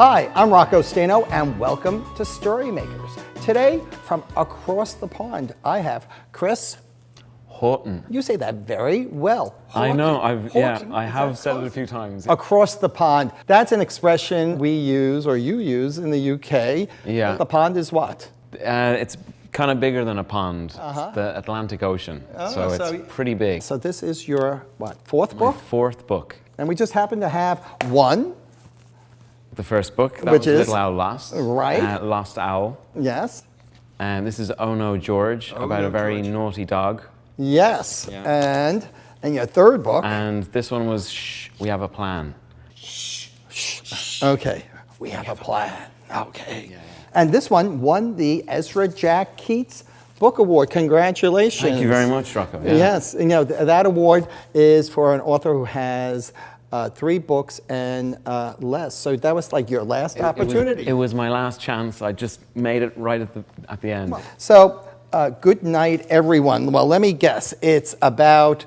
Hi, I'm Rocco Stano, and welcome to StoryMakers. Today, from across the pond, I have Chris Haughton. You say that very well. I know. Haughton. I have said it a few times. Across the pond. That's an expression we use, or you use, in the UK. Yeah. The pond is what? It's kind of bigger than a pond. It's the Atlantic Ocean. So it's pretty big. So this is your, what, fourth book? My fourth book. And we just happen to have one. The first book, that Which was is? Little Owl Lost. Right. Lost Owl. Yes. And this is Oh No George, about a very naughty dog. Yes. Yeah. And your third book. And this one was Shh, We Have a Plan. Okay. We have a plan. Okay. Yeah. And this one won the Ezra Jack Keats Book Award. Congratulations. Thank you very much, Rocco. Yeah. Yes. You know, that award is for an author who has 3 books and less. So that was like your last opportunity. It was my last chance. I just made it right at the end. So, Good Night Everyone. Well, let me guess. It's about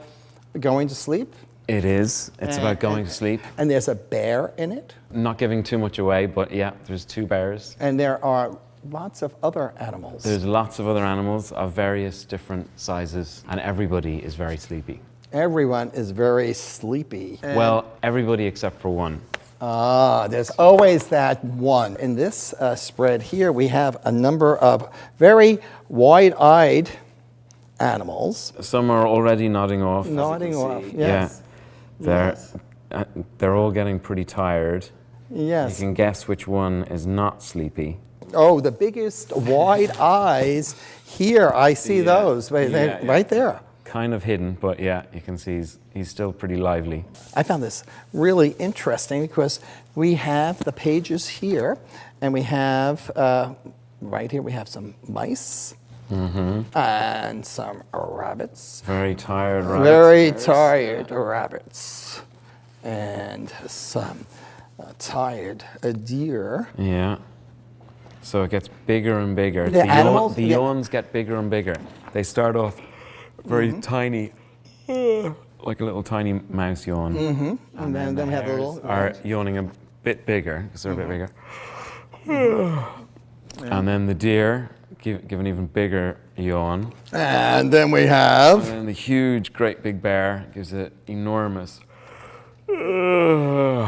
going to sleep? It is. It's about going to sleep. And there's a bear in it? Not giving too much away, but yeah, there's 2 bears. And there are lots of other animals. There's lots of other animals of various different sizes, and everybody is very sleepy. Everyone is very sleepy. Well, everybody except for one. There's always that one. In this spread here, we have a number of very wide-eyed animals. Some are already nodding off. Nodding off, yes. Yeah, they're all getting pretty tired. Yes. You can guess which one is not sleepy. Oh, the biggest wide eyes here. I see those right there. Kind of hidden, but yeah, you can see he's still pretty lively. I found this really interesting because we have the pages here, and we have, right here, we have some mice and some rabbits. Very tired rabbits. Very tired rabbits. And some tired deer. Yeah. So it gets bigger and bigger. The animals? The yawns get bigger and bigger. They start off very tiny, like a little tiny mouse yawn. And then we have the little are yawning a bit bigger, because they're a bit bigger. And then the deer give an even bigger yawn. And then we have... And then the huge, great big bear gives an enormous... You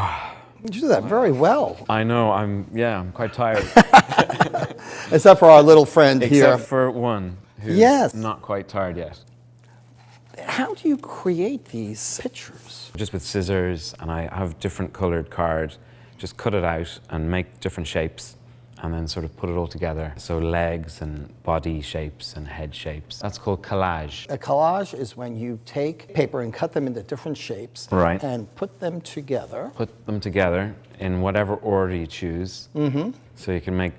do that very well. I know, I'm quite tired. Except for our little friend here. Except for one who's not quite tired yet. How do you create these pictures? Just with scissors, and I have different colored card. Just cut it out and make different shapes, and then sort of put it all together. So legs and body shapes and head shapes. That's called collage. A collage is when you take paper and cut them into different shapes and put them together. Put them together in whatever order you choose. So you can make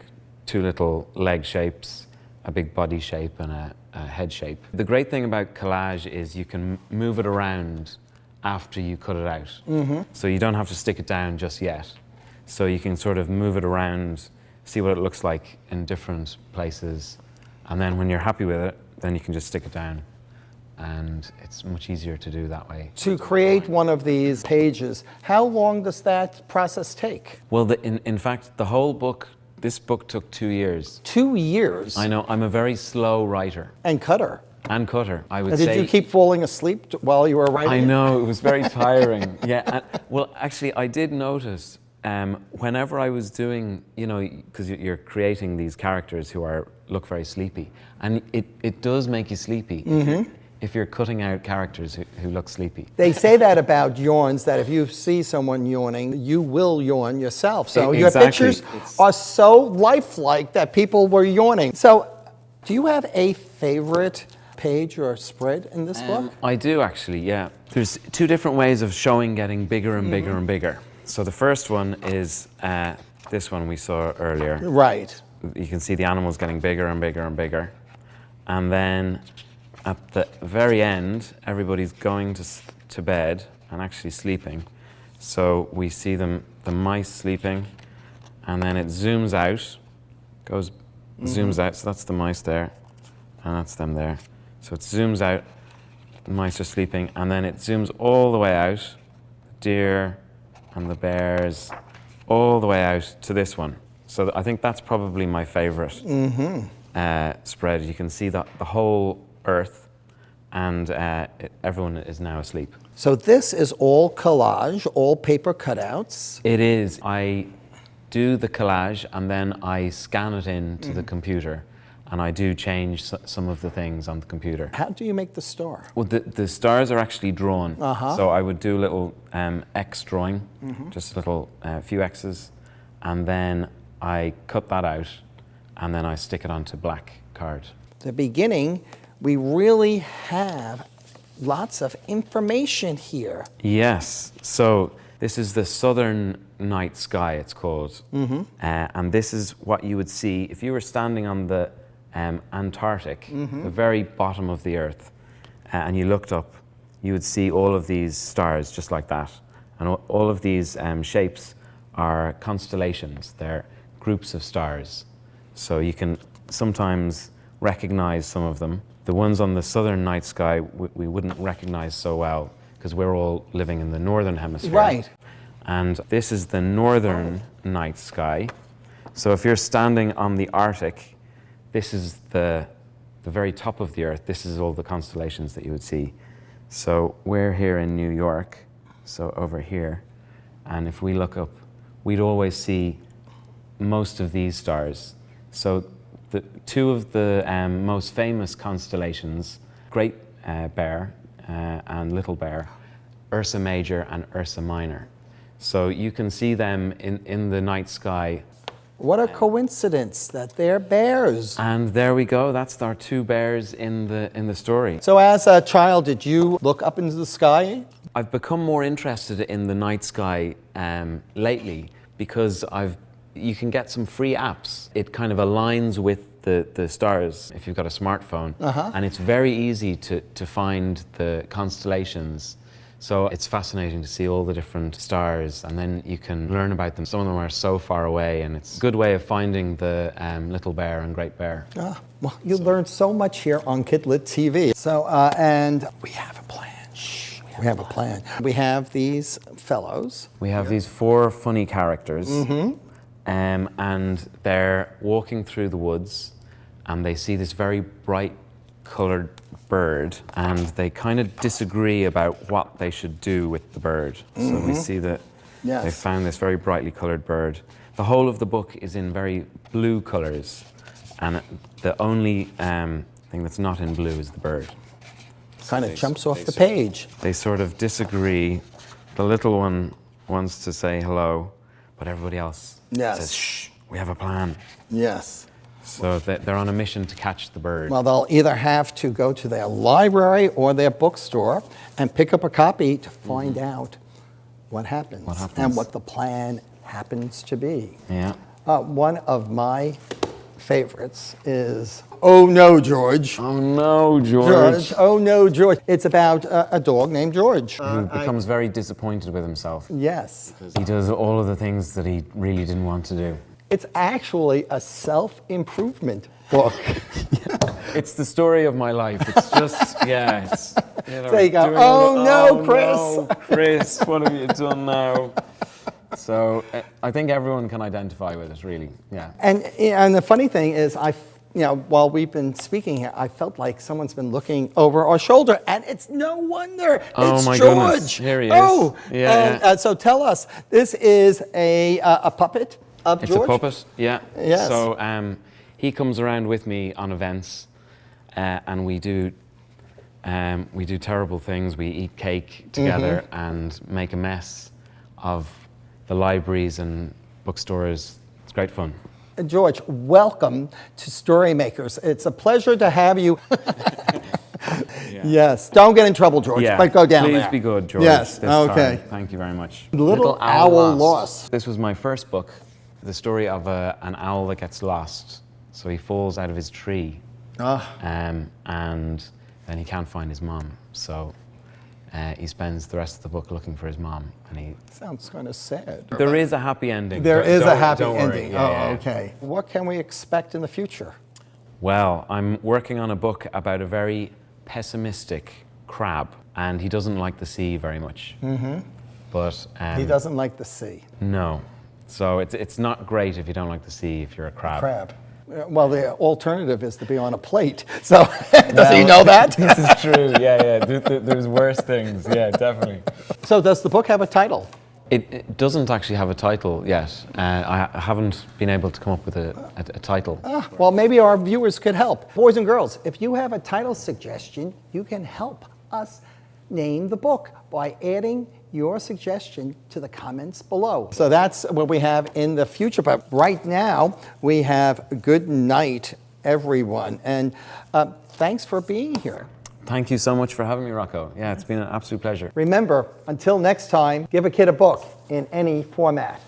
2 little leg shapes, a big body shape, and a head shape. The great thing about collage is you can move it around after you cut it out. So you don't have to stick it down just yet. So you can sort of move it around, see what it looks like in different places, and then when you're happy with it, then you can just stick it down. And it's much easier to do that way. To create one of these pages, how long does that process take? Well, in fact, the whole book, this book took 2 years. 2 years? I know, I'm a very slow writer. And cutter. And cutter, I would and say. Did you keep falling asleep while you were writing? I know, it was very tiring. Well, actually, I did notice whenever I was doing, because you're creating these characters who look very sleepy, and it does make you sleepy if you're cutting out characters who look sleepy. They say that about yawns, that if you see someone yawning, you will yawn yourself. So your pictures are so lifelike that people were yawning. So do you have a favorite page or spread in this book? I do, actually, yeah. There's 2 different ways of showing getting bigger and bigger and bigger. So the first one is this one we saw earlier. Right. You can see the animals getting bigger and bigger and bigger. And then at the very end, everybody's going to bed and actually sleeping. So we see the mice sleeping, and then it zooms out, zooms out, so that's the mice there, and that's them there. So it zooms out, the mice are sleeping, and then it zooms all the way out, deer and the bears all the way out to this one. So I think that's probably my favorite spread. You can see the whole Earth, and everyone is now asleep. So this is all collage, all paper cutouts. It is. I do the collage and then I scan it into the computer, and I do change some of the things on the computer. How do you make the star? Well, the stars are actually drawn. So I would do a little X drawing, just a little few X's, and then I cut that out, and then I stick it onto black card. The beginning, we really have lots of information here. Yes. So this is the southern night sky, it's called. And this is what you would see if you were standing on the Antarctic, the very bottom of the Earth, and you looked up, you would see all of these stars just like that. And all of these shapes are constellations. They're groups of stars. So you can sometimes recognize some of them. The ones on the southern night sky we wouldn't recognize so well because we're all living in the northern hemisphere. Right. And this is the northern night sky. So if you're standing on the Arctic, this is the very top of the Earth. This is all the constellations that you would see. So we're here in New York, so over here. And if we look up, we'd always see most of these stars. So the two of the most famous constellations, Great Bear and Little Bear, Ursa Major and Ursa Minor. So you can see them in the night sky. What a coincidence that they're bears. And there we go. That's our two bears in the story. So as a child, did you look up into the sky? I've become more interested in the night sky lately because you can get some free apps. It kind of aligns with the stars if you've got a smartphone. And it's very easy to find the constellations. So it's fascinating to see all the different stars, and then you can learn about them. Some of them are so far away, and it's a good way of finding the Little Bear and Great Bear. Well, you learned so much here on KidLit TV. So, and we have a plan. Shh, we have a plan. We have these fellows. We have these four funny characters, and they're walking through the woods, and they see this very bright colored bird, and they kind of disagree about what they should do with the bird. So we see that they found this very brightly colored bird. The whole of the book is in very blue colors, and the only thing that's not in blue is the bird. Kind of jumps off the page. They sort of disagree. The little one wants to say hello, but everybody else says, shh, we have a plan. Yes. So they're on a mission to catch the bird. Well, they'll either have to go to their library or their bookstore and pick up a copy to find out what happens and what the plan happens to be. Yeah. One of my favorites is Oh No, George. Oh no, George. Oh No, George. It's about a dog named George. Who becomes very disappointed with himself. Yes. He does all of the things that he really didn't want to do. It's actually a self-improvement book. It's the story of my life. It's just, it's... There you go. Oh no, Chris. No, Chris, what have you done now? So I think everyone can identify with it, really. Yeah. And the funny thing is, while we've been speaking here, I felt like someone's been looking over our shoulder, and it's no wonder. It's my George. goodness. Here he is. Oh, yeah. So tell us, this is a puppet of George? It's a puppet, yeah. Yes. So he comes around with me on events, and we do terrible things. We eat cake together and make a mess of the libraries and bookstores. It's great fun. George, welcome to StoryMakers. It's a pleasure to have you. Yes. Don't get in trouble, George, but go down Please there. be good, George. Yes, okay. Thank you very much. Little Owl Lost. This was my first book, the story of an owl that gets lost. So he falls out of his tree, and then he can't find his mom. So he spends the rest of the book looking for his mom, and he... Sounds kind of sad. There is a happy ending. There is a happy don't ending. Worry. Okay. What can we expect in the future? Well, I'm working on a book about a very pessimistic crab, and he doesn't like the sea very much. But he doesn't like the sea. No. So it's not great if you don't like the sea, if you're a crab. Crab. Well, the alternative is to be on a plate. So, does he know that? This is true, yeah. There's worse things, yeah, definitely. So, does the book have a title? It doesn't actually have a title yet. I haven't been able to come up with a title. Well, maybe our viewers could help. Boys and girls, if you have a title suggestion, you can help us name the book by adding your suggestion to the comments below. So that's what we have in the future. But right now, we have Good Night, Everyone. And thanks for being here. Thank you so much for having me, Rocco. Yeah, it's been an absolute pleasure. Remember, until next time, give a kid a book in any format.